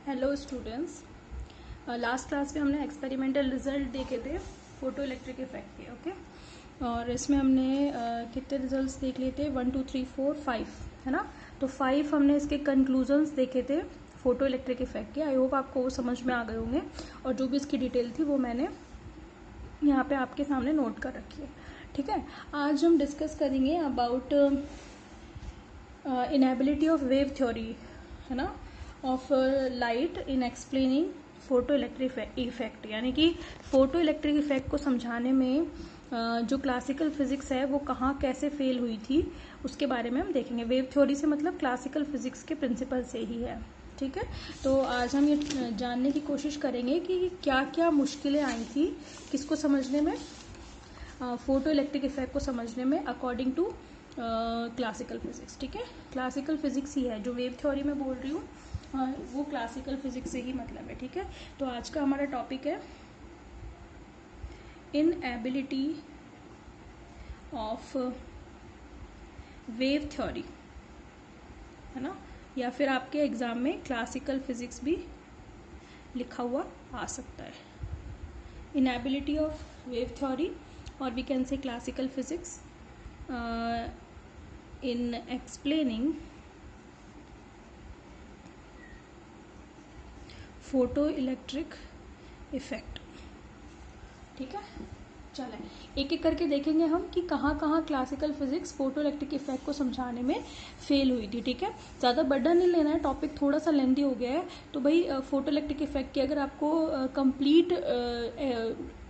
Hello students. Last class में हमने experimental result देखे थे फोटो इलेक्ट्रिक इफेक्ट के। ओके, और इसमें हमने कितने रिजल्ट्स देख लिए थे? 1 2 3 4 5, है ना। तो 5 हमने इसके कंक्लूजन्स देखे थे फोटो इलेक्ट्रिक इफेक्ट के। आई होप आपको वो समझ में आ गए होंगे, और जो भी इसकी डिटेल थी वो मैंने यहाँ पे आपके सामने नोट कर रखी है। ठीक है, आज हम डिस्कस करेंगे about inability of wave theory, है ना, of light in explaining photo electric effect. यानी कि फोटो इलेक्ट्रिक इफेक्ट को समझाने में जो क्लासिकल फिजिक्स है वो कहाँ कैसे फेल हुई थी उसके बारे में हम देखेंगे। वेव थ्योरी से मतलब क्लासिकल फिजिक्स के प्रिंसिपल से ही है। ठीक है, तो आज हम ये जानने की कोशिश करेंगे कि क्या क्या मुश्किलें आई थी किसको समझने में, फोटो इलेक्ट्रिक इफेक्ट को समझने में अकॉर्डिंग टू क्लासिकल फिजिक्स। ठीक है, क्लासिकल फिजिक्स ही है जो वेव थ्योरी में बोल रही हूँ, वो क्लासिकल फिजिक्स से ही मतलब है। ठीक है, तो आज का हमारा टॉपिक है इनएबिलिटी ऑफ वेव थ्योरी, है ना, या फिर आपके एग्जाम में क्लासिकल फिजिक्स भी लिखा हुआ आ सकता है। इनएबिलिटी ऑफ वेव थ्योरी, और we can say classical physics in explaining photo electric effect. ठीक है, चलें एक एक करके देखेंगे हम कि कहाँ कहाँ classical physics photo electric effect को समझाने में फेल हुई थी। ठीक है, ज़्यादा बर्डन नहीं लेना है, टॉपिक थोड़ा सा लेंथी हो गया है, तो भाई फोटो इलेक्ट्रिक इफेक्ट की अगर आपको कंप्लीट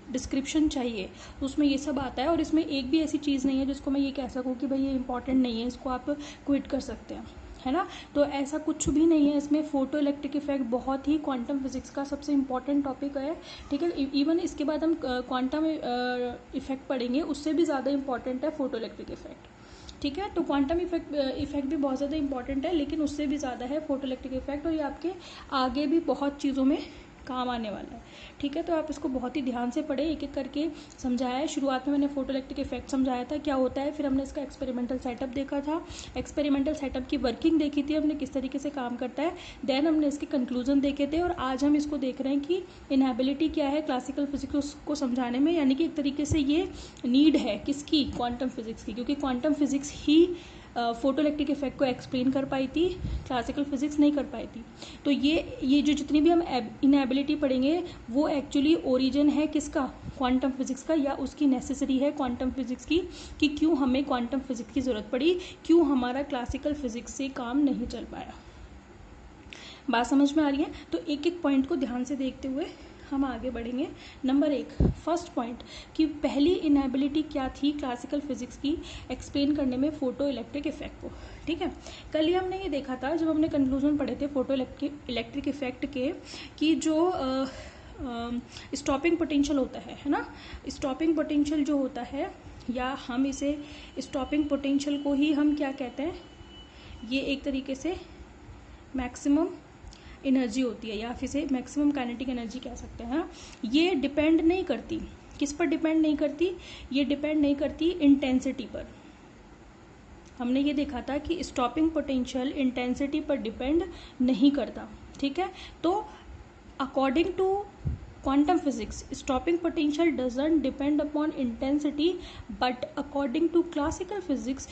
डिस्क्रिप्शन चाहिए तो उसमें ये सब आता है, और इसमें एक भी ऐसी चीज़ नहीं है जिसको मैं ये कह सकूँ कि भाई ये इंपॉर्टेंट नहीं है, इसको आप क्विट कर सकते हैं, है ना। तो ऐसा कुछ भी नहीं है इसमें। फोटो इलेक्ट्रिक इफेक्ट बहुत ही क्वांटम फिजिक्स का सबसे इंपॉर्टेंट टॉपिक है। ठीक है, इवन इसके बाद हम क्वांटम इफेक्ट पढ़ेंगे, उससे भी ज़्यादा इंपॉर्टेंट है फोटो इलेक्ट्रिक इफेक्ट। ठीक है, तो क्वांटम इफेक्ट भी बहुत ज़्यादा इंपॉर्टेंट है, लेकिन उससे भी ज़्यादा है फोटो इलेक्ट्रिक इफेक्ट, और ये आपके आगे भी बहुत चीज़ों में काम आने वाला है। ठीक है, तो आप इसको बहुत ही ध्यान से पढ़ें, एक एक करके समझाया है। शुरुआत में मैंने फोटो इलेक्ट्रिक इफेक्ट समझाया था क्या होता है, फिर हमने इसका एक्सपेरिमेंटल सेटअप देखा था, एक्सपेरिमेंटल सेटअप की वर्किंग देखी थी हमने किस तरीके से काम करता है, देन हमने इसके कंक्लूजन देखे थे, और आज हम इसको देख रहे हैं कि इनएबिलिटी क्या है क्लासिकल फिजिक्स को समझाने में। यानी कि एक तरीके से ये नीड है किसकी, क्वांटम फिजिक्स की, क्योंकि क्वांटम फिजिक्स ही फोटो इलेक्ट्रिक इफेक्ट को एक्सप्लेन कर पाई थी, क्लासिकल फिजिक्स नहीं कर पाई थी। तो ये जो जितनी भी हम इनएबिलिटी पढ़ेंगे वो एक्चुअली ओरिजिन है किसका, क्वांटम फिजिक्स का, या उसकी नेसेसरी है क्वांटम फिजिक्स की, कि क्यों हमें क्वांटम फिजिक्स की ज़रूरत पड़ी, क्यों हमारा क्लासिकल फिजिक्स से काम नहीं चल पाया। बात समझ में आ रही है? तो एक एक पॉइंट को ध्यान से देखते हुए हम आगे बढ़ेंगे। नंबर 1, फर्स्ट पॉइंट, कि पहली इनएबिलिटी क्या थी क्लासिकल फिजिक्स की एक्सप्लेन करने में फोटो इलेक्ट्रिक इफेक्ट को। ठीक है, कल ही हमने ये देखा था जब हमने कंक्लूजन पढ़े थे फोटो इलेक्ट्रिक इफेक्ट के, कि जो स्टॉपिंग पोटेंशियल होता है ना, स्टॉपिंग पोटेंशियल जो होता है, या हम इसे स्टॉपिंग पोटेंशियल को ही हम क्या कहते हैं, ये एक तरीके से मैक्सिमम एनर्जी होती है, या फिर से मैक्सिमम काइनेटिक एनर्जी कह सकते हैं। ये डिपेंड नहीं करती, किस पर डिपेंड नहीं करती, ये डिपेंड नहीं करती इंटेंसिटी पर। हमने ये देखा था कि स्टॉपिंग पोटेंशियल इंटेंसिटी पर डिपेंड नहीं करता। ठीक है, तो according to quantum physics, stopping potential doesn't depend upon intensity, but according to classical physics,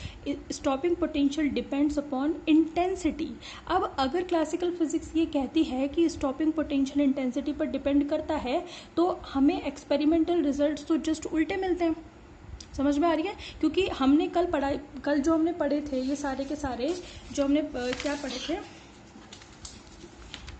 stopping potential depends upon intensity. अब अगर classical physics ये कहती है कि stopping potential intensity पर depend करता है, तो हमें experimental results तो just उल्टे मिलते हैं। समझ में आ रही है? क्योंकि हमने कल जो हमने पढ़े थे, ये सारे के सारे जो हमने क्या पढ़े थे,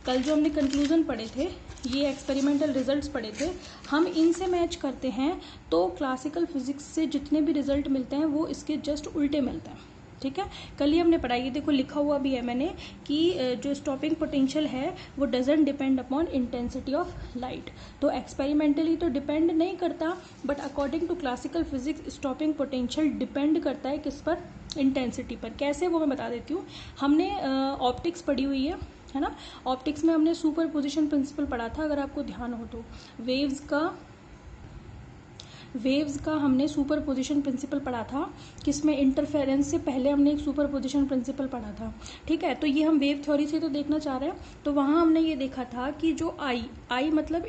कल जो हमने कंक्लूजन पढ़े थे, ये एक्सपेरिमेंटल रिजल्ट्स पढ़े थे, हम इनसे मैच करते हैं तो क्लासिकल फिजिक्स से जितने भी रिजल्ट मिलते हैं वो इसके जस्ट उल्टे मिलते हैं। ठीक है, कल ही हमने पढ़ाई, देखो लिखा हुआ भी है मैंने कि जो स्टॉपिंग पोटेंशियल है वो doesn't depend upon intensity of light. तो एक्सपेरिमेंटली तो डिपेंड नहीं करता, but according to classical physics stopping potential depend करता है किस पर, इंटेंसिटी पर। कैसे, वो मैं बता देती हूँ। हमने ऑप्टिक्स पढ़ी हुई है ना, ऑप्टिक्स में हमने सुपर पोजिशन प्रिंसिपल पढ़ा था, अगर आपको ध्यान हो तो। वेव्स का वेव्स का हमने सुपरपोजिशन प्रिंसिपल पढ़ा था, किसमें इंटरफेरेंस से पहले हमने एक सुपरपोजिशन प्रिंसिपल पढ़ा था, ठीक है। तो ये हम वेव थ्योरी से तो देखना चाह रहे हैं, तो वहाँ हमने ये देखा था कि जो आई मतलब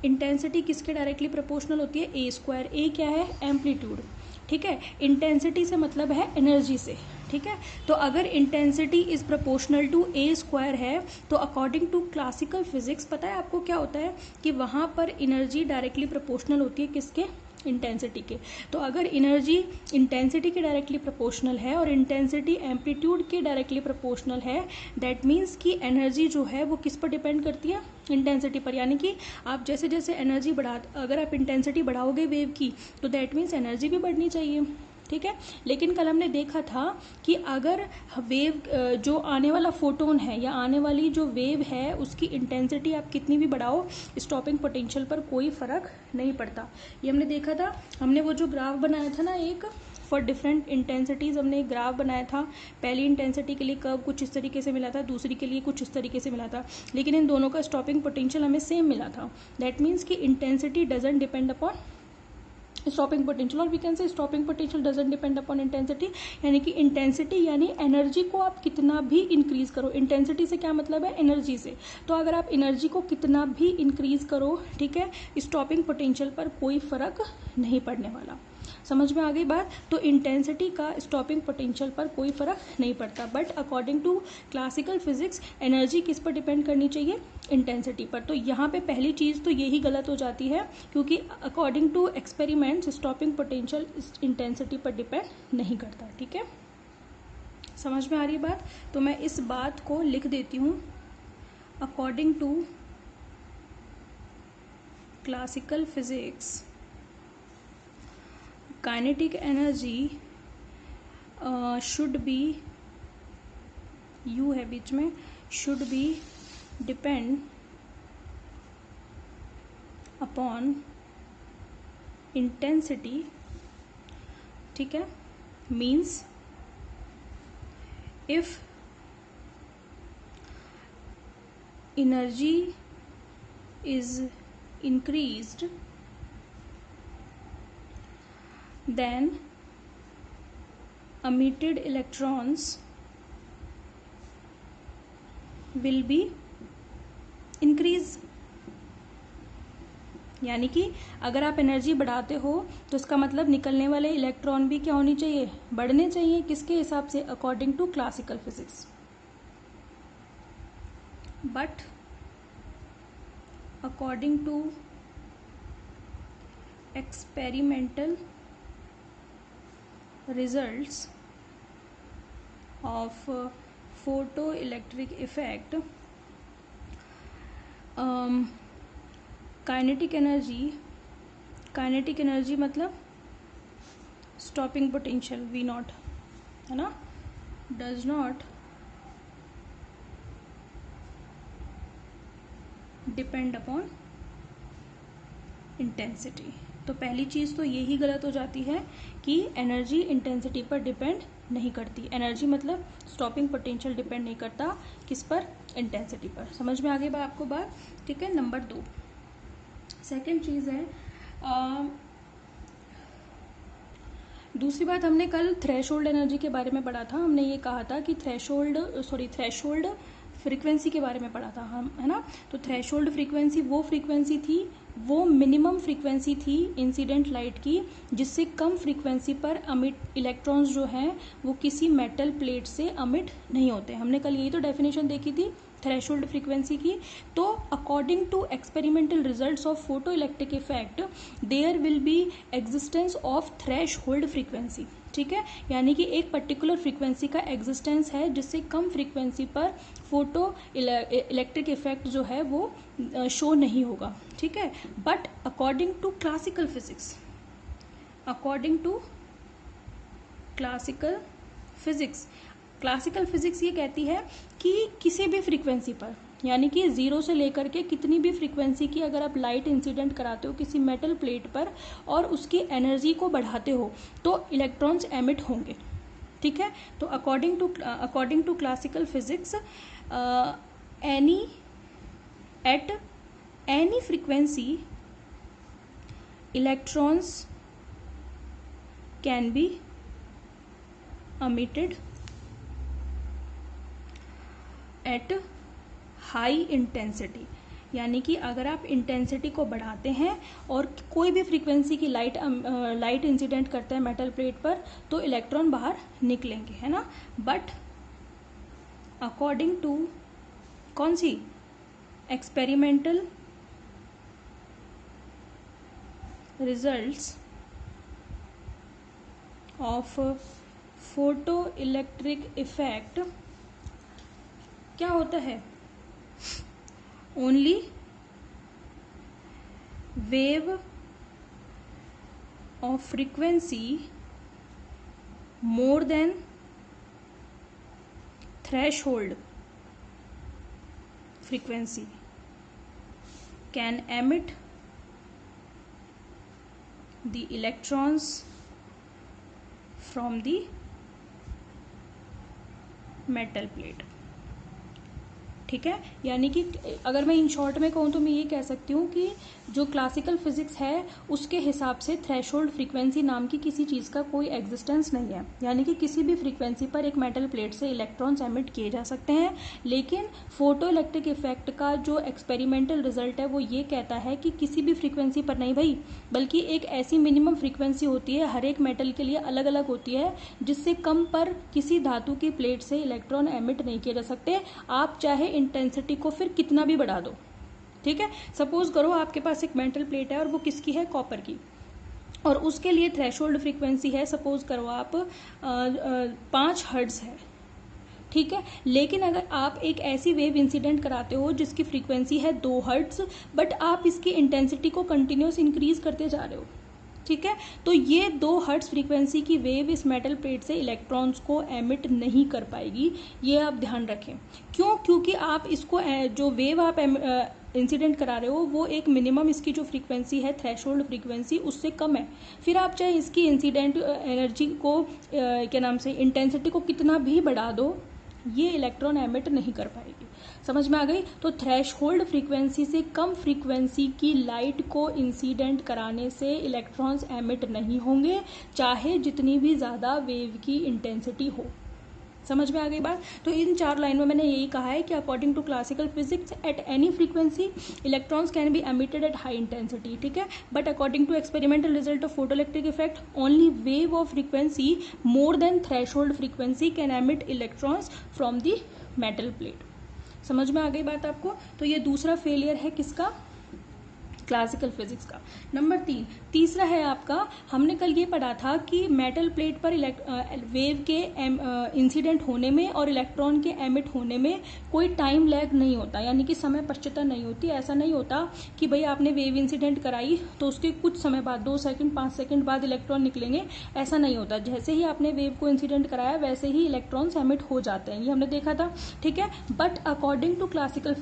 इंटेंसिटी किसके डायरेक्टली प्रोपोर्शनल होती है, ए स्क्वायर। ए क्या है, एम्पलीट्यूड, ठीक है। इंटेंसिटी से मतलब है एनर्जी से, ठीक है। तो अगर intensity is proportional to A square है तो अकॉर्डिंग टू क्लासिकल फिजिक्स पता है आपको क्या होता है कि वहाँ पर एनर्जी डायरेक्टली प्रोपोर्शनल होती है किसके, इंटेंसिटी के। तो अगर एनर्जी इंटेंसिटी के डायरेक्टली प्रोपोर्शनल है और इंटेंसिटी एम्पलीट्यूड के डायरेक्टली प्रोपोर्शनल है, दैट मीन्स कि एनर्जी जो है वो किस पर डिपेंड करती है, इंटेंसिटी पर। यानी कि आप जैसे जैसे एनर्जी अगर आप इंटेंसिटी बढ़ाओगे वेव की तो दैट मीन्स एनर्जी भी बढ़नी चाहिए, ठीक है। लेकिन कल हमने देखा था कि अगर वेव जो आने वाला फोटोन है या आने वाली जो वेव है उसकी इंटेंसिटी आप कितनी भी बढ़ाओ, स्टॉपिंग पोटेंशियल पर कोई फ़र्क नहीं पड़ता। ये हमने देखा था। हमने वो जो ग्राफ बनाया था ना, एक फॉर डिफरेंट इंटेंसिटीज़ हमने एक ग्राफ बनाया था। पहली इंटेंसिटी के लिए कर्व कुछ इस तरीके से मिला था, दूसरी के लिए कुछ इस तरीके से मिला था, लेकिन इन दोनों का स्टॉपिंग पोटेंशियल हमें सेम मिला था। दैट मीन्स कि intensity doesn't depend upon stopping potential, और we can say stopping potential doesn't depend upon intensity. यानी कि इंटेंसिटी यानी एनर्जी को आप कितना भी इंक्रीज करो, इंटेंसिटी से क्या मतलब है, एनर्जी से। तो अगर आप एनर्जी को कितना भी इंक्रीज करो, ठीक है, स्टॉपिंग पोटेंशियल पर कोई फर्क नहीं पड़ने वाला। समझ में आ गई बात। तो इंटेंसिटी का स्टॉपिंग पोटेंशियल पर कोई फर्क नहीं पड़ता, but according to classical physics energy किस पर डिपेंड करनी चाहिए, इंटेंसिटी पर। तो यहाँ पे पहली चीज़ तो यही गलत हो जाती है, क्योंकि according to experiments stopping potential intensity पर डिपेंड नहीं करता, ठीक है। समझ में आ रही बात। तो मैं इस बात को लिख देती हूँ, according to classical physics kinetic energy should be, you है बीच में, should be depend upon intensity, ठीक है। Means if energy is increased then emitted electrons will be increase। यानी कि अगर आप एनर्जी बढ़ाते हो तो इसका मतलब निकलने वाले इलेक्ट्रॉन भी क्या होनी चाहिए, बढ़ने चाहिए। किसके हिसाब से, according to classical physics. But according to experimental results of photoelectric effect, kinetic energy मतलब stopping potential V नॉट है ना, does not depend upon intensity. तो पहली चीज़ तो यही गलत हो जाती है कि एनर्जी इंटेंसिटी पर डिपेंड नहीं करती। एनर्जी मतलब स्टॉपिंग पोटेंशियल डिपेंड नहीं करता किस पर, इंटेंसिटी पर। समझ में आ गई आपको बात, ठीक है। नंबर 2 सेकेंड चीज़ है, दूसरी बात हमने कल थ्रेशोल्ड एनर्जी के बारे में पढ़ा था। हमने ये कहा था कि थ्रेशोल्ड फ्रीक्वेंसी के बारे में पढ़ा था हम, है ना। तो थ्रेशोल्ड फ्रीक्वेंसी वो फ्रीक्वेंसी थी, वो मिनिमम फ्रीक्वेंसी थी इंसिडेंट लाइट की, जिससे कम फ्रीक्वेंसी पर अमिट इलेक्ट्रॉन्स जो हैं वो किसी मेटल प्लेट से अमिट नहीं होते। हमने कल यही तो डेफिनेशन देखी थी थ्रेशोल्ड फ्रीक्वेंसी की। तो according to experimental results of photo electric effect there will be existence of threshold frequency, ठीक है। यानी कि एक पर्टिकुलर फ्रीक्वेंसी का एग्जिस्टेंस है जिससे कम फ्रीक्वेंसी पर फोटो इलेक्ट्रिक इफेक्ट जो है वो शो नहीं होगा, ठीक है। But according to classical physics, classical physics ये कहती है कि किसी भी फ्रीक्वेंसी पर, यानी कि 0 से लेकर के कितनी भी फ्रीक्वेंसी की अगर आप लाइट इंसिडेंट कराते हो किसी मेटल प्लेट पर और उसकी एनर्जी को बढ़ाते हो तो इलेक्ट्रॉन्स एमिट होंगे, ठीक है। तो according to classical physics any frequency electrons can be emitted at high intensity, यानी कि अगर आप इंटेंसिटी को बढ़ाते हैं और कोई भी फ्रीक्वेंसी की लाइट इंसिडेंट करते हैं मेटल प्लेट पर तो इलेक्ट्रॉन बाहर निकलेंगे, है ना। बट अकॉर्डिंग टू कौन सी experimental results of photo electric effect, क्या होता है, only wave of frequency more than threshold frequency can emit the electrons from the metal plate। ठीक है, यानी कि अगर मैं इन शॉर्ट में कहूँ तो मैं ये कह सकती हूँ कि जो क्लासिकल फिजिक्स है उसके हिसाब से थ्रेशोल्ड फ्रीक्वेंसी नाम की किसी चीज़ का कोई एग्जिस्टेंस नहीं है, यानी कि किसी भी फ्रीक्वेंसी पर एक मेटल प्लेट से इलेक्ट्रॉन्स एमिट किए जा सकते हैं। लेकिन फोटो इलेक्ट्रिक इफेक्ट का जो एक्सपेरिमेंटल रिजल्ट है वो ये कहता है कि किसी भी फ्रीक्वेंसी पर नहीं भाई, बल्कि एक ऐसी मिनिमम फ्रीक्वेंसी होती है, हर एक मेटल के लिए अलग अलग होती है, जिससे कम पर किसी धातु की प्लेट से इलेक्ट्रॉन एमिट नहीं किए जा सकते, आप चाहे इंटेंसिटी को फिर कितना भी बढ़ा दो। ठीक है, सपोज करो आपके पास एक मेटल प्लेट है और वो किसकी है, कॉपर की, और उसके लिए थ्रेशोल्ड फ्रीक्वेंसी है, सपोज करो आप 5 हर्ट्ज है। ठीक है, लेकिन अगर आप एक ऐसी वेव इंसिडेंट कराते हो जिसकी फ्रीक्वेंसी है 2 हर्ट्ज, बट आप इसकी इंटेंसिटी को कंटिन्यूस इंक्रीज करते जा रहे हो, ठीक है, तो ये 2 हर्ट्ज फ्रीक्वेंसी की वेव इस मेटल प्लेट से इलेक्ट्रॉन्स को एमिट नहीं कर पाएगी। ये आप ध्यान रखें। क्यों? क्योंकि आप इसको जो वेव आप इंसिडेंट करा रहे हो वो एक मिनिमम इसकी जो फ्रीक्वेंसी है थ्रेशोल्ड फ्रीक्वेंसी उससे कम है। फिर आप चाहे इसकी इंसिडेंट एनर्जी को क्या नाम से इंटेंसिटी को कितना भी बढ़ा दो, ये इलेक्ट्रॉन एमिट नहीं कर पाएगी। समझ में आ गई? तो थ्रेशहोल्ड फ्रीक्वेंसी से कम फ्रीक्वेंसी की लाइट को इंसिडेंट कराने से इलेक्ट्रॉन्स एमिट नहीं होंगे, चाहे जितनी भी ज़्यादा वेव की इंटेंसिटी हो। समझ में आ गई बात? तो इन 4 लाइन में मैंने यही कहा है कि according to classical physics at any frequency electrons can be emitted at high intensity, ठीक है, but according to experimental result of photoelectric effect only wave of frequency more than threshold frequency can emit electrons from the metal plate. समझ में आ गई बात आपको? तो ये दूसरा फेलियर है किसका? क्लासिकल फिजिक्स का। नंबर 3, तीसरा है आपका, हमने कल ये पढ़ा था कि मेटल प्लेट पर वेव के इंसिडेंट होने में और इलेक्ट्रॉन के एमिट होने में कोई टाइम लैग नहीं होता, यानी कि समय पश्चता नहीं होती। ऐसा नहीं होता कि भाई आपने वेव इंसिडेंट कराई तो उसके कुछ समय बाद 2 सेकंड 5 सेकंड बाद इलेक्ट्रॉन निकलेंगे, ऐसा नहीं होता। जैसे ही आपने वेव को इंसिडेंट कराया वैसे ही इलेक्ट्रॉन्स एमिट हो जाते हैं, ये हमने देखा था, ठीक है। But according to classical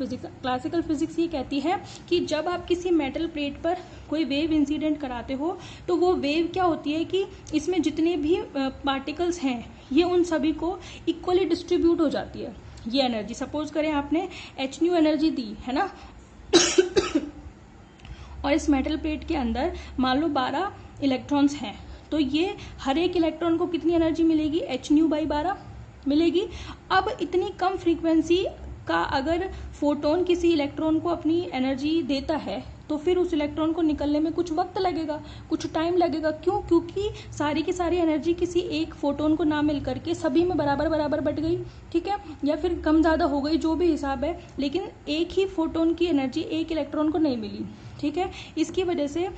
physics ये कहती है कि जब आप किसी मेटल प्लेट पर कोई वेव इंसिडेंट कराते हो तो वो वेव क्या होती है कि इसमें जितने भी पार्टिकल्स हैं ये उन सभी को इक्वली डिस्ट्रीब्यूट हो जाती है ये एनर्जी। सपोज करें आपने hν एनर्जी दी है ना और इस मेटल प्लेट के अंदर मान लो 12 इलेक्ट्रॉन्स हैं, तो ये हर एक इलेक्ट्रॉन को कितनी एनर्जी मिलेगी? hν/12 मिलेगी। अब इतनी कम फ्रीक्वेंसी का अगर फोटोन किसी इलेक्ट्रॉन को अपनी एनर्जी देता है तो फिर उस इलेक्ट्रॉन को निकलने में कुछ वक्त लगेगा, कुछ टाइम लगेगा। क्यों? क्योंकि सारी की सारी एनर्जी किसी एक फोटोन को ना मिल करके सभी में बराबर बराबर बट गई, ठीक है, या फिर कम ज़्यादा हो गई, जो भी हिसाब है, लेकिन एक ही फोटोन की एनर्जी एक इलेक्ट्रॉन को नहीं मिली, ठीक है। इसकी वजह से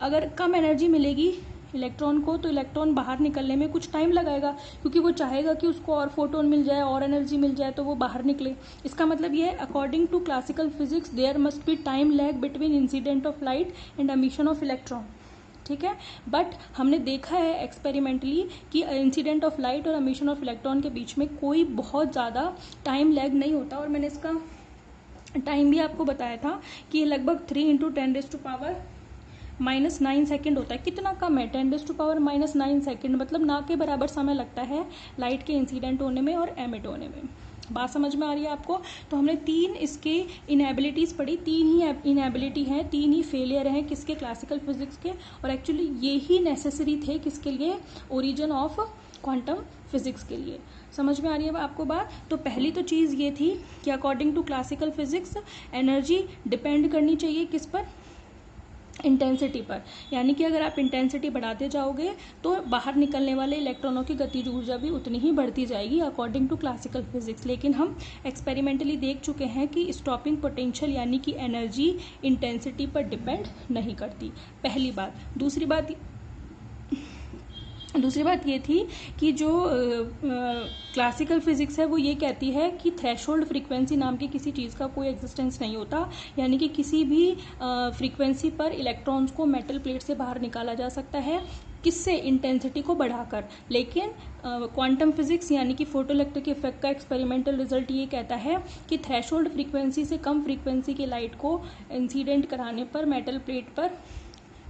अगर कम एनर्जी मिलेगी इलेक्ट्रॉन को तो इलेक्ट्रॉन बाहर निकलने में कुछ टाइम लगाएगा, क्योंकि वो चाहेगा कि उसको और फोटोन मिल जाए और एनर्जी मिल जाए तो वो बाहर निकले। इसका मतलब ये है, according to classical physics there must be time lag between incident of light and emission of electron, ठीक है। बट हमने देखा है एक्सपेरिमेंटली कि इंसिडेंट ऑफ लाइट और एमिशन ऑफ इलेक्ट्रॉन के बीच में कोई बहुत ज़्यादा टाइम लैग नहीं होता, और मैंने इसका टाइम भी आपको बताया था कि लगभग 3 × 10⁻⁹ सेकेंड होता है। कितना कम है? 10⁻⁹ सेकेंड, मतलब ना के बराबर समय लगता है लाइट के इंसिडेंट होने में और एमिट होने में। बात समझ में आ रही है आपको? तो हमने 3 इसके इनएबिलिटीज़ पढ़ी, 3 ही इनएबिलिटी हैं, 3 ही फेलियर हैं किसके, क्लासिकल फिजिक्स के, और एक्चुअली ये ही नेसेसरी थे किसके लिए, ओरिजिन ऑफ क्वांटम फिजिक्स के लिए। समझ में आ रही है आपको बात? तो पहली तो चीज़ ये थी कि according to classical physics energy depend करनी चाहिए किस पर, इंटेंसिटी पर, यानी कि अगर आप इंटेंसिटी बढ़ाते जाओगे तो बाहर निकलने वाले इलेक्ट्रॉनों की गतिज ऊर्जा भी उतनी ही बढ़ती जाएगी अकॉर्डिंग टू क्लासिकल फिजिक्स। लेकिन हम एक्सपेरिमेंटली देख चुके हैं कि स्टॉपिंग पोटेंशियल यानी कि एनर्जी इंटेंसिटी पर डिपेंड नहीं करती, पहली बात। दूसरी बात ये थी कि जो क्लासिकल फिजिक्स है वो ये कहती है कि थ्रेशोल्ड फ्रीक्वेंसी नाम की किसी चीज़ का कोई एग्जिस्टेंस नहीं होता, यानी कि किसी भी फ्रीक्वेंसी पर इलेक्ट्रॉन्स को मेटल प्लेट से बाहर निकाला जा सकता है, किससे, इंटेंसिटी को बढ़ाकर। लेकिन क्वांटम फिजिक्स यानी कि फोटोइलेक्ट्रिक इफेक्ट का एक्सपेरिमेंटल रिजल्ट ये कहता है कि थ्रेशोल्ड फ्रीक्वेंसी से कम फ्रीक्वेंसी की लाइट को इंसिडेंट कराने पर मेटल प्लेट पर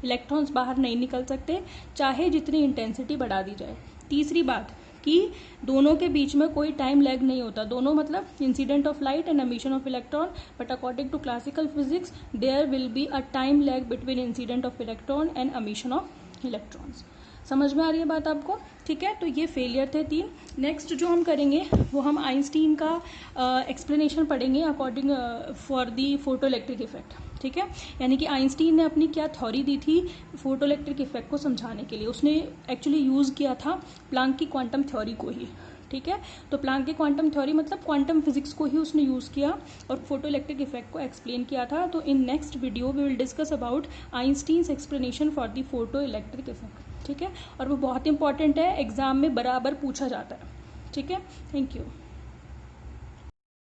इलेक्ट्रॉन्स बाहर नहीं निकल सकते, चाहे जितनी इंटेंसिटी बढ़ा दी जाए। तीसरी बात कि दोनों के बीच में कोई टाइम लैग नहीं होता, दोनों मतलब incident of light and emission of electron, but according to classical physics there will be a time lag between incident of electron and emission of electrons. समझ में आ रही है बात आपको? ठीक है, तो ये फेलियर थे 3। नेक्स्ट जो हम करेंगे वो हम आइंस्टीन का एक्सप्लेनेशन पढ़ेंगे according for the photo electric effect. ठीक है, यानी कि आइंस्टीन ने अपनी क्या थ्योरी दी थी फोटो इलेक्ट्रिक इफेक्ट को समझाने के लिए, उसने एक्चुअली यूज़ किया था प्लांक की क्वांटम थ्योरी को ही। ठीक है, तो प्लांक की क्वांटम थ्योरी मतलब क्वांटम फिजिक्स को ही उसने यूज़ किया और फोटो इलेक्ट्रिक इफेक्ट को एक्सप्लेन किया था। तो in next video we will discuss about Einstein's explanation for the photo electric effect. ठीक है, और वो बहुत इंपॉर्टेंट है, एग्जाम में बराबर पूछा जाता है। ठीक है, थैंक यू।